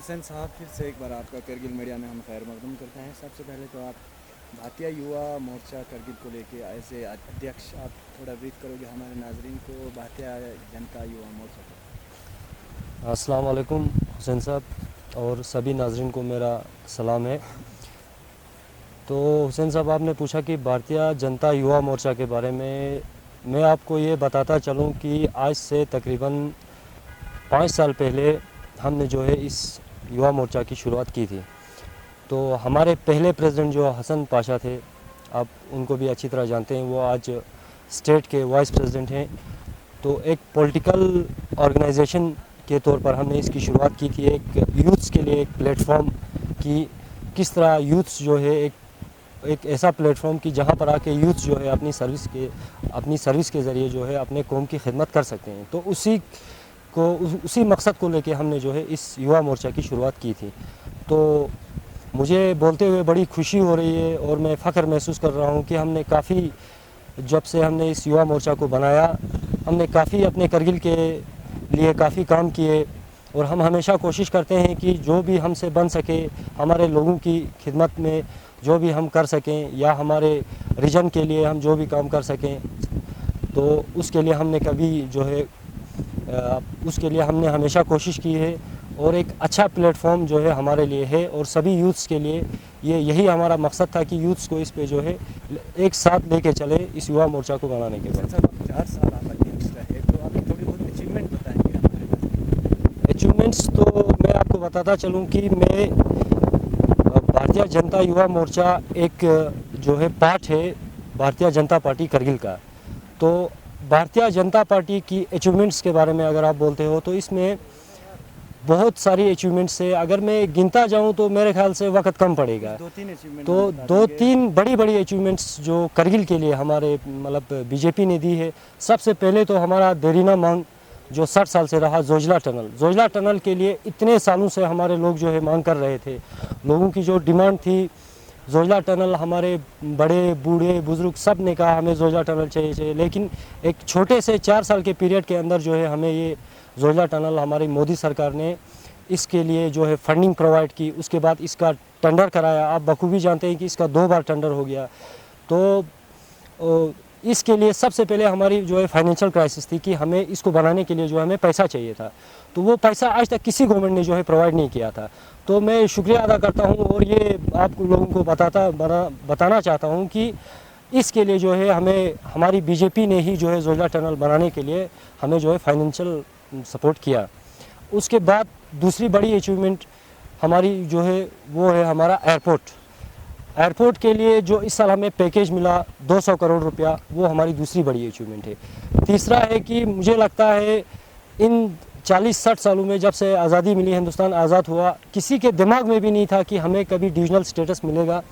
हुसैन साहब, फिर से एक बार आपका करगिल मीडिया में हम खैर मकदम करते हैं। सबसे पहले तो आप भारतीय युवा मोर्चा करगिल को लेके ऐसे अध्यक्ष, आप थोड़ा ब्रीफ करोगे हमारे नाजरीन को भारतीय जनता युवा मोर्चा को? अस्सलाम वालेकुम हुसैन साहब और सभी नाजरीन को मेरा सलाम है। तो हुसैन साहब, आपने पूछा कि भारतीय जनता युवा मोर्चा के बारे में मैं आपको ये बताता चलूं कि आज से तकरीबन 5 साल पहले हमने जो है इस युवा मोर्चा की शुरुआत की थी। तो हमारे पहले प्रेसिडेंट जो हसन पाशा थे, आप उनको भी अच्छी तरह जानते हैं, वो आज स्टेट के वाइस प्रेसिडेंट हैं। तो एक पॉलिटिकल ऑर्गेनाइजेशन के तौर पर हमने इसकी शुरुआत की थी, एक यूथ्स के लिए एक प्लेटफॉर्म की किस तरह यूथ्स जो है एक ऐसा प्लेटफॉर्म की जहाँ पर आके यूथ जो है अपनी सर्विस के ज़रिए जो है अपने कौम की खिदमत कर सकते हैं। तो उसी मकसद को लेके हमने जो है इस युवा मोर्चा की शुरुआत की थी। तो मुझे बोलते हुए बड़ी खुशी हो रही है और मैं फ़ख्र महसूस कर रहा हूँ कि हमने काफ़ी, जब से हमने इस युवा मोर्चा को बनाया, हमने काफ़ी अपने करगिल के लिए काफ़ी काम किए और हम हमेशा कोशिश करते हैं कि जो भी हमसे बन सके, हमारे लोगों की खिदमत में जो भी हम कर सकें या हमारे रीजन के लिए हम जो भी काम कर सकें, तो उसके लिए हमने कभी जो है उसके लिए हमने हमेशा कोशिश की है। और एक अच्छा प्लेटफॉर्म जो है हमारे लिए है और सभी यूथ्स के लिए यही हमारा मकसद था कि यूथ्स को इस पे जो है एक साथ लेके चले इस युवा मोर्चा को बनाने के बाद। सर, 4 साल आप अध्यक्ष रहे, तो आप थोड़ी बहुत अचीवमेंट बताएंगे हमारे? अचीवमेंट्स तो मैं आपको बताता चलूँ कि मैं भारतीय जनता युवा मोर्चा एक जो है पार्ट है भारतीय जनता पार्टी करगिल का। तो भारतीय जनता पार्टी की अचीवमेंट्स के बारे में अगर आप बोलते हो तो इसमें बहुत सारी अचीवमेंट्स है। अगर मैं गिनता जाऊं तो मेरे ख्याल से वक्त कम पड़ेगा। 2-3 अचीवमेंट तो 2-3 बड़ी अचीवमेंट्स जो करगिल के लिए हमारे बीजेपी ने दी है। सबसे पहले तो हमारा देरीना मांग जो 60 साल से रहा, जोजला टनल के लिए इतने सालों से हमारे लोग जो है मांग कर रहे थे। लोगों की जो डिमांड थी जोजला टनल, हमारे बड़े बूढ़े बुजुर्ग सब ने कहा हमें जोजला टनल चाहिए। लेकिन एक छोटे से 4 साल के पीरियड के अंदर जो है हमें ये जोजला टनल हमारी मोदी सरकार ने इसके लिए जो है फंडिंग प्रोवाइड की। उसके बाद इसका टेंडर कराया। आप बखूबी जानते हैं कि इसका 2 बार टेंडर हो गया। तो इसके लिए सबसे पहले हमारी जो है फाइनेंशियल क्राइसिस थी कि हमें इसको बनाने के लिए जो हमें पैसा चाहिए था। तो वो पैसा आज तक किसी गवर्नमेंट ने जो है प्रोवाइड नहीं किया था। तो मैं शुक्रिया अदा करता हूँ और ये आप लोगों को बताना चाहता हूँ कि इसके लिए जो है हमें हमारी बीजेपी ने ही जो है जोजला टनल बनाने के लिए हमें जो है फाइनेंशियल सपोर्ट किया। उसके बाद दूसरी बड़ी अचीवमेंट हमारी जो है वो है हमारा एयरपोर्ट के लिए जो इस साल हमें पैकेज मिला 200 करोड़ रुपया, वो हमारी दूसरी बड़ी अचीवमेंट है। तीसरा है कि मुझे लगता है इन 40-60 सालों में जब से आज़ादी मिली, हिंदुस्तान आज़ाद हुआ, किसी के दिमाग में भी नहीं था कि हमें कभी डिविजनल स्टेटस मिलेगा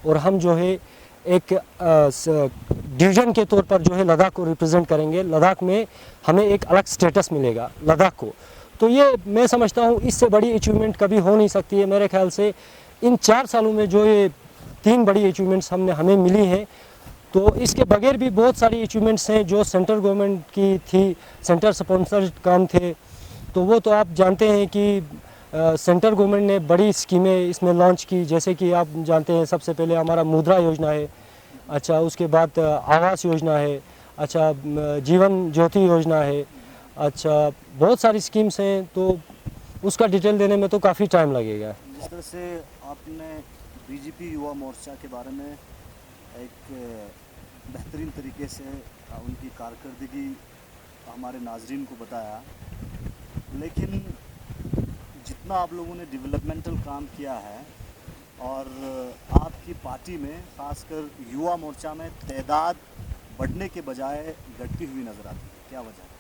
और हम जो है एक डिवीज़न के तौर पर जो है लद्दाख को रिप्रेजेंट करेंगे। लद्दाख में हमें एक अलग स्टेटस मिलेगा लद्दाख को। तो ये मैं समझता हूँ इससे बड़ी अचीवमेंट कभी हो नहीं सकती है। मेरे ख्याल से इन 4 सालों में जो ये 3 बड़ी अचीवमेंट्स हमें मिली हैं। तो इसके बगैर भी बहुत सारी अचीवमेंट्स हैं जो सेंट्रल गवर्नमेंट की थी, सेंटर स्पॉन्सर्ड काम थे। तो वो तो आप जानते हैं कि सेंट्रल गवर्नमेंट ने बड़ी स्कीमें इसमें लॉन्च की, जैसे कि आप जानते हैं सबसे पहले हमारा मुद्रा योजना है, अच्छा उसके बाद आवास योजना है, अच्छा जीवन ज्योति योजना है, अच्छा बहुत सारी स्कीम्स हैं। तो उसका डिटेल देने में तो काफ़ी टाइम लगेगा। जिस तरह से आपने बीजेपी युवा मोर्चा के बारे में एक बेहतरीन तरीके से उनकी कारकर्दगी हमारे नाजरीन को बताया, लेकिन जितना आप लोगों ने डेवलपमेंटल काम किया है और आपकी पार्टी में खासकर युवा मोर्चा में तादाद बढ़ने के बजाय घटती हुई नज़र आती है, क्या वजह है?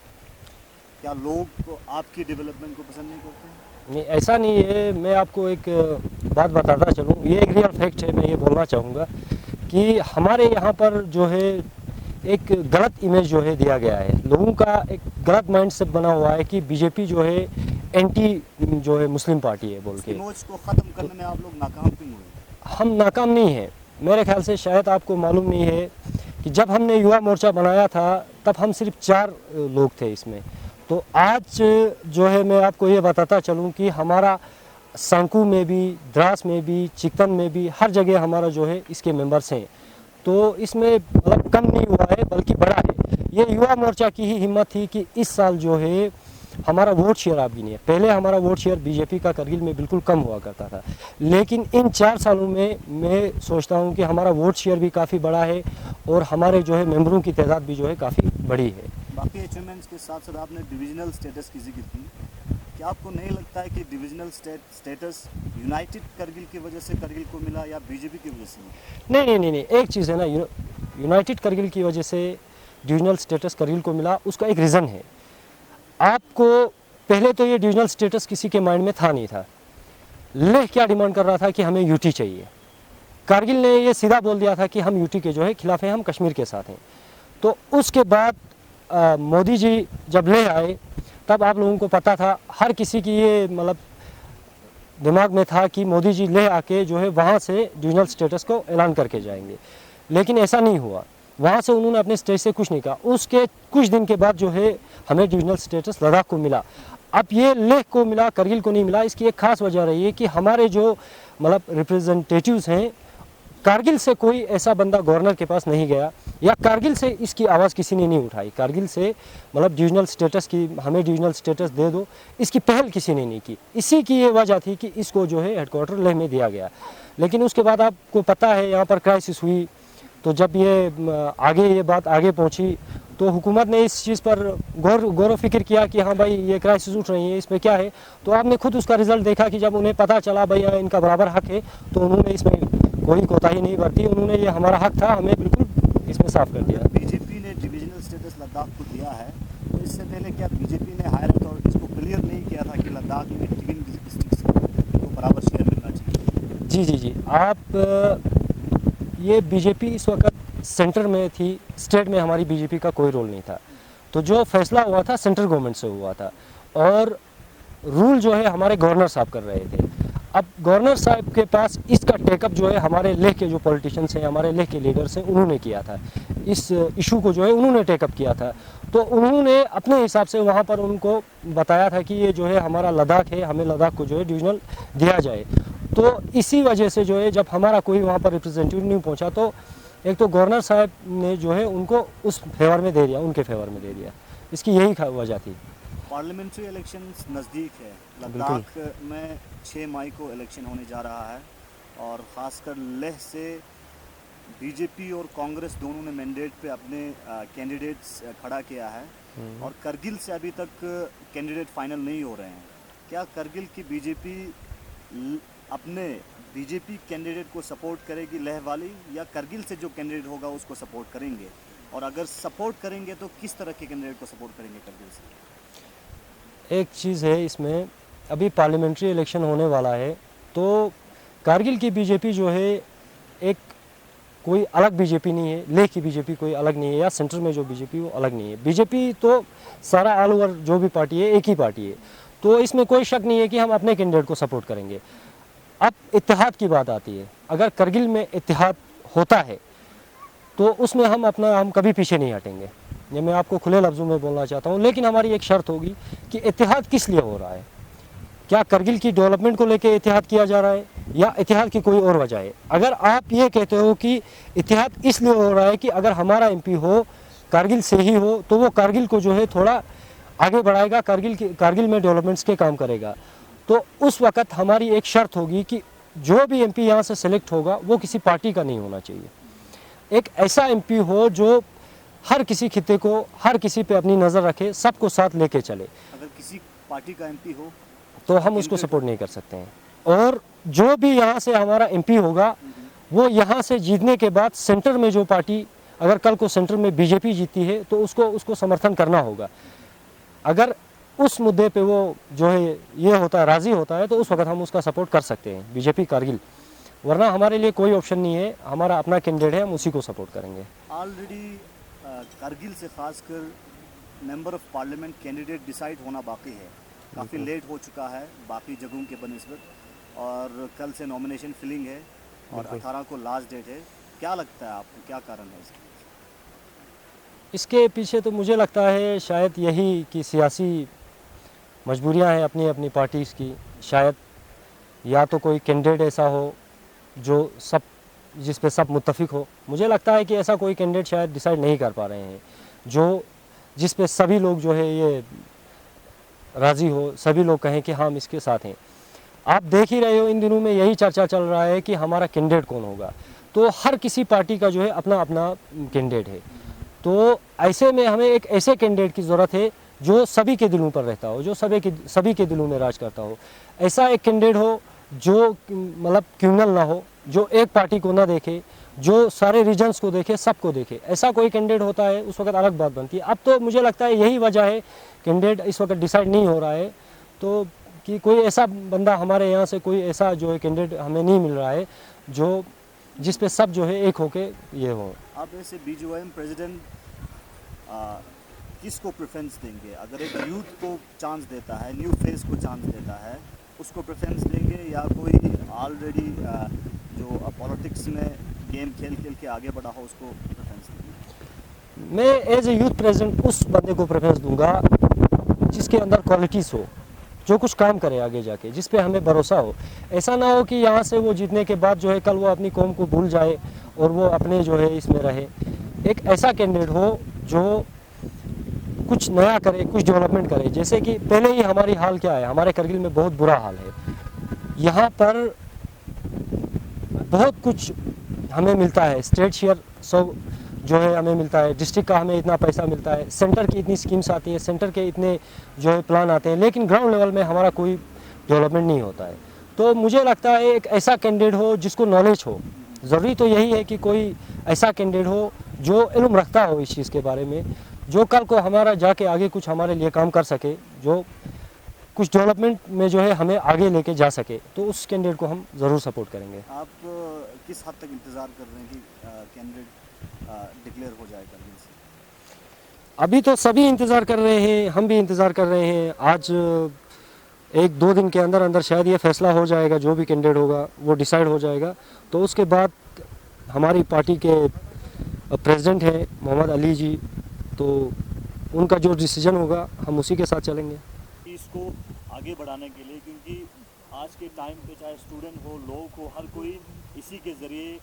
क्या लोग आपकी डेवलपमेंट को पसंद नहीं करते हैं? नहीं, ऐसा नहीं है। मैं आपको एक बात बताता चलूँ, ये एक रियल फैक्ट है। मैं ये बोलना चाहूँगा कि हमारे यहाँ पर जो है एक गलत इमेज जो है दिया गया है। लोगों का एक गलत माइंडसेट बना हुआ है कि बीजेपी जो है एंटी जो है मुस्लिम पार्टी है बोल के। इमेज को ख़त्म करने में आप लोग नाकाम क्यों हुए? हम नाकाम नहीं हैं। मेरे ख्याल से शायद आपको मालूम नहीं है कि जब हमने युवा मोर्चा बनाया था तब हम सिर्फ 4 लोग थे इसमें। तो आज जो है मैं आपको ये बताता चलूँ कि हमारा सांकू में भी, द्रास में भी, चिकन में भी, हर जगह हमारा जो है इसके मेंबर्स हैं। तो इसमें मतलब कम नहीं हुआ है बल्कि बढ़ा है। ये युवा मोर्चा की ही हिम्मत थी कि इस साल जो है हमारा वोट शेयर आप गिनिए, पहले हमारा वोट शेयर बीजेपी का करगिल में बिल्कुल कम हुआ करता था, लेकिन इन 4 सालों में मैं सोचता हूँ कि हमारा वोट शेयर भी काफ़ी बड़ा है और हमारे जो है मेंबरों की तादाद भी जो है काफ़ी बड़ी है। बाकी अचीवमेंट्स के साथ साथ आपने डिविजनल स्टेटस की जिक्र की। क्या आपको नहीं लगता है कि डिविजनल स्टेटस यूनाइटेड करगिल की वजह से करगिल को मिला या बीजेपी की वजह से मिला? नहीं, एक चीज़ है ना, यूनाइटेड करगिल की वजह से डिविजनल स्टेटस करगिल को मिला, उसका एक रीज़न है। आपको पहले तो ये डिविजनल स्टेटस किसी के माइंड में था नहीं था। लेह क्या डिमांड कर रहा था कि हमें यूटी चाहिए, कारगिल ने ये सीधा बोल दिया था कि हम यूटी के जो है खिलाफ हैं, हम कश्मीर के साथ हैं। तो उसके बाद मोदी जी जब लेह आए तब आप लोगों को पता था, हर किसी की ये मतलब दिमाग में था कि मोदी जी लेह आके जो है वहाँ से डिविजनल स्टेटस को ऐलान करके जाएंगे, लेकिन ऐसा नहीं हुआ। वहाँ से उन्होंने अपने स्टेट से कुछ नहीं कहा। उसके कुछ दिन के बाद जो है हमें डिविजनल स्टेटस लद्दाख को मिला। अब ये लेह को मिला, करगिल को नहीं मिला। इसकी एक खास वजह रही है कि हमारे जो मतलब रिप्रेजेंटेटिव्स हैं, कारगिल से कोई ऐसा बंदा गवर्नर के पास नहीं गया या कारगिल से इसकी आवाज़ किसी ने नहीं उठाई। कारगिल से मतलब डिविजनल स्टेटस की, हमें डिविजनल स्टेटस दे दो, इसकी पहल किसी ने नहीं की। इसी की ये वजह थी कि इसको जो है हेडक्वार्टर लेह में दिया गया। लेकिन उसके बाद आपको पता है यहाँ पर क्राइसिस हुई, तो जब ये बात आगे पहुँची तो हुकूमत ने इस चीज़ पर गौर व फिक्र किया कि हाँ भाई ये क्राइसिस उठ रही है, इसमें क्या है। तो आपने खुद उसका रिजल्ट देखा कि जब उन्हें पता चला भाई इनका बराबर हक है, तो उन्होंने इसमें कोई कोताही नहीं बरती। उन्होंने ये हमारा हक था, हमें बिल्कुल इसमें साफ कर दिया। बीजेपी ने डिविजनल स्टेटस लद्दाख को दिया है, तो इससे पहले क्या बीजेपी ने हायर अथॉरिटीज़ को क्लियर नहीं किया था कि लद्दाख में 3 डिस्ट्रिक्ट्स को बराबर शेयर मिलना चाहिए? जी, आप ये बीजेपी इस वक्त सेंटर में थी, स्टेट में हमारी बीजेपी का कोई रोल नहीं था। तो जो फैसला हुआ था सेंट्रल गवर्नमेंट से हुआ था और रूल जो है हमारे गवर्नर साहब कर रहे थे। अब गवर्नर साहब के पास इसका टेकअप जो है हमारे लेह के जो पॉलिटिशियंस हैं, हमारे लेह के लीडर्स हैं, उन्होंने किया था। इस इशू को जो है उन्होंने टेकअप किया था। तो उन्होंने अपने हिसाब से वहाँ पर उनको बताया था कि ये जो है हमारा लद्दाख है, हमें लद्दाख को जो है डिविजनल दिया जाए। तो इसी वजह से जो है जब हमारा कोई वहाँ पर रिप्रेजेंटेटिव नहीं पहुँचा, तो एक तो गवर्नर साहब ने जो है उनको उस फेवर में दे दिया, उनके फेवर में दे दिया। इसकी यही वजह थी। पार्लियामेंट्री इलेक्शंस नज़दीक है, लद्दाख में 6 मई को इलेक्शन होने जा रहा है और ख़ासकर लेह से बीजेपी और कांग्रेस दोनों ने मैंडेट पे अपने कैंडिडेट्स खड़ा किया है और करगिल से अभी तक कैंडिडेट फाइनल नहीं हो रहे हैं। क्या करगिल की बीजेपी अपने बीजेपी कैंडिडेट को सपोर्ट करेगी लेह वाली, या करगिल से जो कैंडिडेट होगा उसको सपोर्ट करेंगे? और अगर सपोर्ट करेंगे तो किस तरह के कैंडिडेट को सपोर्ट करेंगे करगिल से? एक चीज़ है इसमें, अभी पार्लियामेंट्री इलेक्शन होने वाला है, तो कारगिल की बीजेपी जो है एक कोई अलग बीजेपी नहीं है, लेह की बीजेपी कोई अलग नहीं है, या सेंटर में जो बीजेपी वो अलग नहीं है। बीजेपी तो सारा ऑल ओवर जो भी पार्टी है एक ही पार्टी है, तो इसमें कोई शक नहीं है कि हम अपने कैंडिडेट को सपोर्ट करेंगे। अब इत्तेहाद की बात आती है, अगर करगिल में इत्तेहाद होता है तो उसमें हम कभी पीछे नहीं हटेंगे। ये मैं आपको खुले लफ्ज़ों में बोलना चाहता हूँ। लेकिन हमारी एक शर्त होगी कि इत्तेहाद किस लिए हो रहा है। क्या करगिल की डेवलपमेंट को लेकर इत्तेहाद किया जा रहा है या इत्तेहाद की कोई और वजह है? अगर आप ये कहते हो कि इत्तेहाद इसलिए हो रहा है कि अगर हमारा एमपी हो कारगिल से ही हो, तो वो कारगिल को जो है थोड़ा आगे बढ़ाएगा, कारगिल में डेवलपमेंट्स के काम करेगा, तो उस वक्त हमारी एक शर्त होगी कि जो भी एमपी यहाँ से सेलेक्ट होगा वो किसी पार्टी का नहीं होना चाहिए। एक ऐसा एमपी हो जो हर किसी खित्ते को, हर किसी पे अपनी नज़र रखे, सबको साथ लेके चले। अगर किसी पार्टी का एमपी हो तो हम उसको सपोर्ट नहीं कर सकते हैं। और जो भी यहाँ से हमारा एमपी होगा वो यहाँ से जीतने के बाद सेंटर में जो पार्टी, अगर कल को सेंटर में बीजेपी जीतती है तो उसको समर्थन करना होगा। अगर उस मुद्दे पे वो जो है ये होता है, राज़ी होता है, तो उस वक्त हम उसका सपोर्ट कर सकते हैं, बीजेपी कारगिल। वरना हमारे लिए कोई ऑप्शन नहीं है, हमारा अपना कैंडिडेट है, हम उसी को सपोर्ट करेंगे। ऑलरेडी कारगिल से खासकर member of parliament candidate decide होना बाकी है, काफ़ी लेट हो चुका है बाकी जगहों के बनिस्बत, और कल से नॉमिनेशन फिलिंग है और 18 को लास्ट डेट है। क्या लगता है आपको, क्या कारण है इसका? इसके पीछे तो मुझे लगता है शायद यही कि सियासी मजबूरियां हैं अपनी अपनी पार्टीज़ की, शायद या तो कोई कैंडिडेट ऐसा हो जो सब जिस पे सब मुत्तफिक हो। मुझे लगता है कि ऐसा कोई कैंडिडेट शायद डिसाइड नहीं कर पा रहे हैं जो जिस पे सभी लोग जो है ये राज़ी हो, सभी लोग कहें कि हम इसके साथ हैं। आप देख ही रहे हो इन दिनों में यही चर्चा चल रहा है कि हमारा कैंडिडेट कौन होगा। तो हर किसी पार्टी का जो है अपना अपना कैंडिडेट है। तो ऐसे में हमें एक ऐसे कैंडिडेट की ज़रूरत है जो सभी के दिलों पर रहता हो, जो सभी के दिलों में राज करता हो। ऐसा एक कैंडिडेट हो जो मतलब क्रिमिनल ना हो, जो एक पार्टी को ना देखे, जो सारे रीजन्स को देखे, सबको देखे। ऐसा कोई कैंडिडेट होता है उस वक्त अलग बात बनती है। अब तो मुझे लगता है यही वजह है कैंडिडेट इस वक्त डिसाइड नहीं हो रहा है, तो कि कोई ऐसा बंदा हमारे यहाँ से कोई ऐसा जो है कैंडिडेट हमें नहीं मिल रहा है जो जिस पे सब जो है एक होके ये हो। आप ऐसे बीजेपी प्रेसिडेंट किसको प्रेफरेंस देंगे? अगर एक यूथ को चांस देता है, न्यू फेस को चांस देता है, उसको प्रेफरेंस देंगे या कोई ऑलरेडी जो पॉलिटिक्स में गेम खेल खेल के आगे बढ़ा हो उसको प्रेफरेंस देंगे? मैं एज ए यूथ प्रेसिडेंट उस बंदे को प्रेफरेंस दूंगा जिसके अंदर क्वालिटीज़ हो, जो कुछ काम करे आगे जाके, जिस पे हमें भरोसा हो। ऐसा ना हो कि यहाँ से वो जीतने के बाद जो है कल वो अपनी कौम को भूल जाए और वो अपने जो है इसमें रहे। एक ऐसा कैंडिडेट हो जो कुछ नया करे, कुछ डेवलपमेंट करे। जैसे कि पहले ही हमारी हाल क्या है, हमारे करगिल में बहुत बुरा हाल है। यहाँ पर बहुत कुछ हमें मिलता है, स्टेट शेयर सब जो है हमें मिलता है, डिस्ट्रिक्ट का हमें इतना पैसा मिलता है, सेंटर की इतनी स्कीम्स आती हैं, सेंटर के इतने जो है प्लान आते हैं, लेकिन ग्राउंड लेवल में हमारा कोई डेवलपमेंट नहीं होता है। तो मुझे लगता है एक ऐसा कैंडिडेट हो जिसको नॉलेज हो। ज़रूरी तो यही है कि कोई ऐसा कैंडिडेट हो जो इल्म रखता हो इस चीज़ के बारे में, जो कल को हमारा जाके आगे कुछ हमारे लिए काम कर सके, जो कुछ डेवलपमेंट में जो है हमें आगे लेके जा सके। तो उस कैंडिडेट को हम ज़रूर सपोर्ट करेंगे। आप किस हद तक इंतज़ार कर रहे हैं कि कैंडिडेट डिक्लेयर हो जाए करगिल से? अभी तो सभी इंतज़ार कर रहे हैं, हम भी इंतज़ार कर रहे हैं। आज 1-2 दिन के अंदर अंदर शायद ये फैसला हो जाएगा, जो भी कैंडिडेट होगा वो डिसाइड हो जाएगा। तो उसके बाद हमारी पार्टी के प्रेसिडेंट हैं मोहम्मद अली जी, तो उनका जो डिसीजन होगा हम उसी के साथ चलेंगे। इसको आगे बढ़ाने के लिए, क्योंकि आज के टाइम पे चाहे स्टूडेंट हो, लोग हो, हर कोई इसी के ज़रिए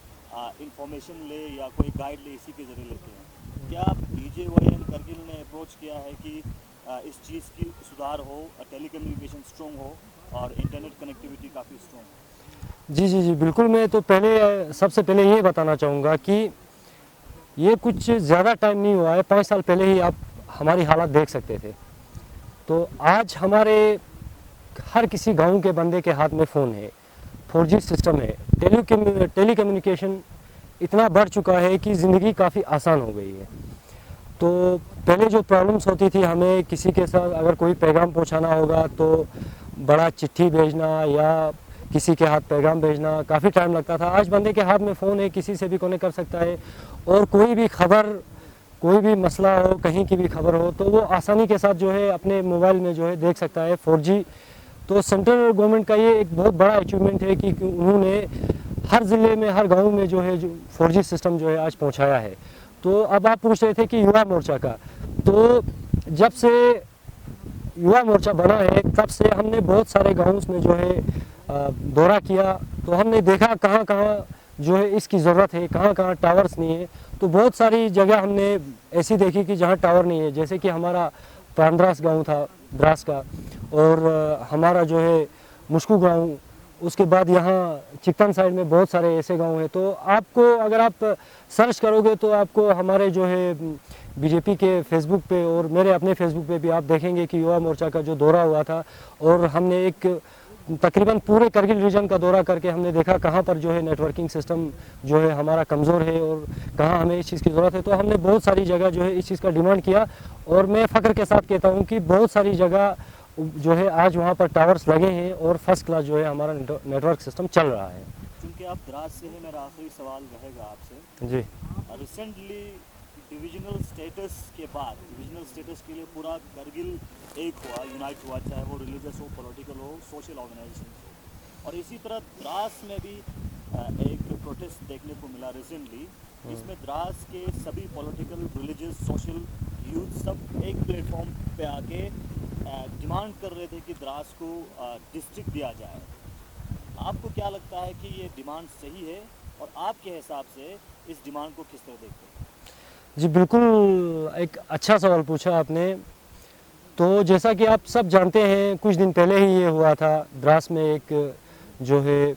इंफॉर्मेशन ले या कोई गाइड ले, इसी के ज़रिए लेते हैं। क्या बीजेपी करगिल ने अप्रोच किया है कि इस चीज़ की सुधार हो, टेलीकम्युनिकेशन स्ट्रॉन्ग हो और इंटरनेट कनेक्टिविटी काफ़ी स्ट्रॉन्ग हो? जी जी जी बिल्कुल। मैं तो सबसे पहले ये बताना चाहूँगा कि ये कुछ ज़्यादा टाइम नहीं हुआ है, 5 साल पहले ही आप हमारी हालत देख सकते थे। तो आज हमारे हर किसी गांव के बंदे के हाथ में फ़ोन है, 4G सिस्टम है, टेलीकम्युनिकेशन इतना बढ़ चुका है कि ज़िंदगी काफ़ी आसान हो गई है। तो पहले जो प्रॉब्लम्स होती थी, हमें किसी के साथ अगर कोई पैगाम पहुंचाना होगा तो बड़ा चिट्ठी भेजना या किसी के हाथ पैगाम भेजना, काफ़ी टाइम लगता था। आज बंदे के हाथ में फ़ोन है, किसी से भी कनेक्ट कर सकता है और कोई भी खबर, कोई भी मसला हो, कहीं की भी खबर हो तो वो आसानी के साथ जो है अपने मोबाइल में जो है देख सकता है। 4G तो सेंट्रल गवर्नमेंट का ये एक बहुत बड़ा अचीवमेंट है कि उन्होंने हर ज़िले में, हर गांव में जो है 4G सिस्टम जो है आज पहुंचाया है। तो अब आप पूछ रहे थे कि युवा मोर्चा का, तो जब से युवा मोर्चा बना है तब से हमने बहुत सारे गाँव में जो है दौरा किया, तो हमने देखा कहाँ कहाँ जो है इसकी ज़रूरत है, कहाँ कहाँ टावर्स नहीं है। तो बहुत सारी जगह हमने ऐसी देखी कि जहाँ टावर नहीं है, जैसे कि हमारा पांद्रास गांव था द्रास का, और हमारा जो है मुश्कू गांव, उसके बाद यहाँ चिकन साइड में बहुत सारे ऐसे गांव हैं। तो आपको अगर आप सर्च करोगे तो आपको हमारे जो है बीजेपी के फेसबुक पे और मेरे अपने फेसबुक पे भी आप देखेंगे कि युवा मोर्चा का जो दौरा हुआ था, और हमने एक तकरीबन पूरे करगिल रीजन का दौरा करके हमने देखा कहाँ पर जो है नेटवर्किंग सिस्टम जो है हमारा कमज़ोर है और कहाँ हमें इस चीज़ की ज़रूरत है। तो हमने बहुत सारी जगह जो है इस चीज़ का डिमांड किया, और मैं फ़ख्र के साथ कहता हूँ कि बहुत सारी जगह जो है आज वहाँ पर टावर्स लगे हैं और फर्स्ट क्लास जो है हमारा नेटवर्क सिस्टम चल रहा है। क्योंकि आप द्रास से हैं, मेरा आखिरी सवाल रहेगा आपसे। जी, रिसेंटली डिविजनल स्टेटस के बाद, डिविजनल स्टेटस के लिए पूरा करगिल एक हुआ, यूनाइट हुआ, चाहे वो रिलीजियस हो, पॉलिटिकल हो, सोशल ऑर्गेनाइजेशन हो। और इसी तरह द्रास में भी एक प्रोटेस्ट देखने को मिला रिसेंटली, जिसमें द्रास के सभी पॉलिटिकल, रिलीजियस, सोशल यूथ सब एक प्लेटफॉर्म पे आके डिमांड कर रहे थे कि द्रास को डिस्ट्रिक्ट दिया जाए। आपको क्या लगता है कि ये डिमांड सही है और आपके हिसाब से इस डिमांड को किस तरह देखते हैं? जी बिल्कुल, एक अच्छा सवाल पूछा आपने। तो जैसा कि आप सब जानते हैं, कुछ दिन पहले ही ये हुआ था, द्रास में एक जो है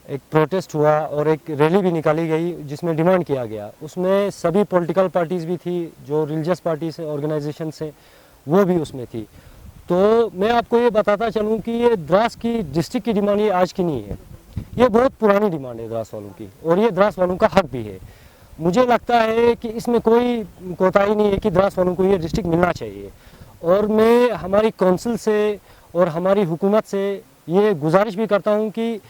एक प्रोटेस्ट हुआ और एक रैली भी निकाली गई जिसमें डिमांड किया गया। उसमें सभी पॉलिटिकल पार्टीज़ भी थी, जो रिलीजियस पार्टीज ऑर्गेनाइजेशन से वो भी उसमें थी। तो मैं आपको ये बताता चलूँ कि ये द्रास की डिस्ट्रिक्ट की डिमांड ये आज की नहीं है, ये बहुत पुरानी डिमांड है द्रास वालों की, और ये द्रास वालों का हक भी है। मुझे लगता है कि इसमें कोई कोताही नहीं है कि द्रास वालों को ये डिस्ट्रिक्ट मिलना चाहिए। और मैं हमारी काउंसिल से और हमारी हुकूमत से ये गुजारिश भी करता हूँ कि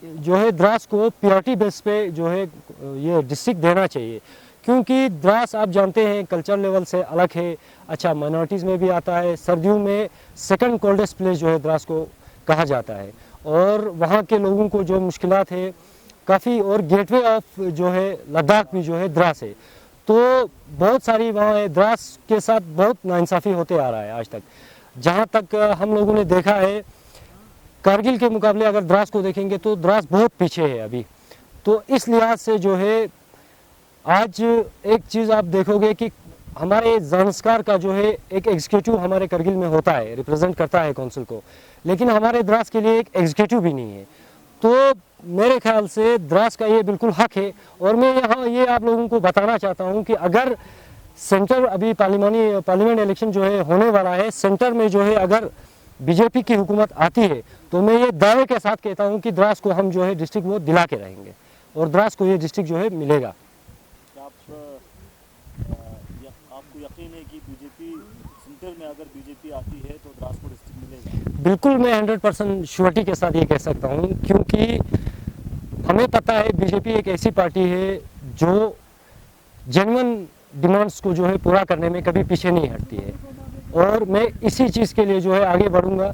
जो है द्रास को प्रायोरिटी बेस पे जो है ये डिस्ट्रिक्ट देना चाहिए, क्योंकि द्रास आप जानते हैं कल्चर लेवल से अलग है। अच्छा, माइनॉरिटीज़ में भी आता है। सर्दियों में सेकंड कोल्डेस्ट प्लेस जो है द्रास को कहा जाता है, और वहाँ के लोगों को जो मुश्किलात है काफ़ी, और गेटवे ऑफ जो है लद्दाख भी जो है द्रास है। तो बहुत सारी वहाँ द्रास के साथ बहुत नाइंसाफ़ी होते आ रहा है आज तक। जहाँ तक हम लोगों ने देखा है, कारगिल के मुकाबले अगर द्रास को देखेंगे तो द्रास बहुत पीछे है अभी। तो इस लिहाज से जो है आज एक चीज़ आप देखोगे कि हमारे ज़ांस्कार का जो है एक एग्जीक्यूटिव हमारे कारगिल में होता है, रिप्रेजेंट करता है काउंसिल को, लेकिन हमारे द्रास के लिए एक एग्जीक्यूटिव भी नहीं है। तो मेरे ख्याल से द्रास का ये बिल्कुल हक है। और मैं यहाँ ये आप लोगों को बताना चाहता हूँ कि अगर सेंटर अभी पार्लियामेंट इलेक्शन जो है होने वाला है, सेंटर में जो है अगर बीजेपी की हुकूमत आती है तो मैं ये दावे के साथ कहता हूँ कि द्रास को हम जो है डिस्ट्रिक्ट वो दिला के रहेंगे, और द्रास को ये डिस्ट्रिक्ट जो है मिलेगा। आपको यकीन है कि बीजेपी सेंटर में अगर बीजेपी आती है तो द्रास को डिस्ट्रिक्ट मिलेगा? बिल्कुल, मैं 100% श्योरिटी के साथ ये कह सकता हूँ, क्योंकि हमें पता है बीजेपी एक ऐसी पार्टी है जो जेन्युइन डिमांड्स को जो है पूरा करने में कभी पीछे नहीं हटती है। और मैं इसी चीज़ के लिए जो है आगे बढ़ूँगा,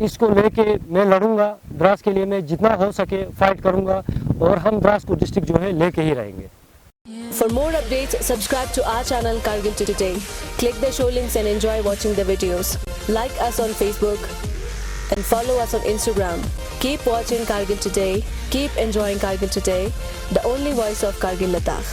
इसको लेके मैं लड़ूंगा। द्रास के लिए मैं जितना हो सके फाइट करूँगा, और हम द्रास को डिस्ट्रिक्ट जो है लेके ही रहेंगे। For more updates, subscribe to our channel Kargil Today. Click the show links and enjoy watching the videos. Like us on Facebook and follow us on Instagram. Keep watching Kargil Today. Keep enjoying Kargil Today, the only voice of Kargil Ladakh.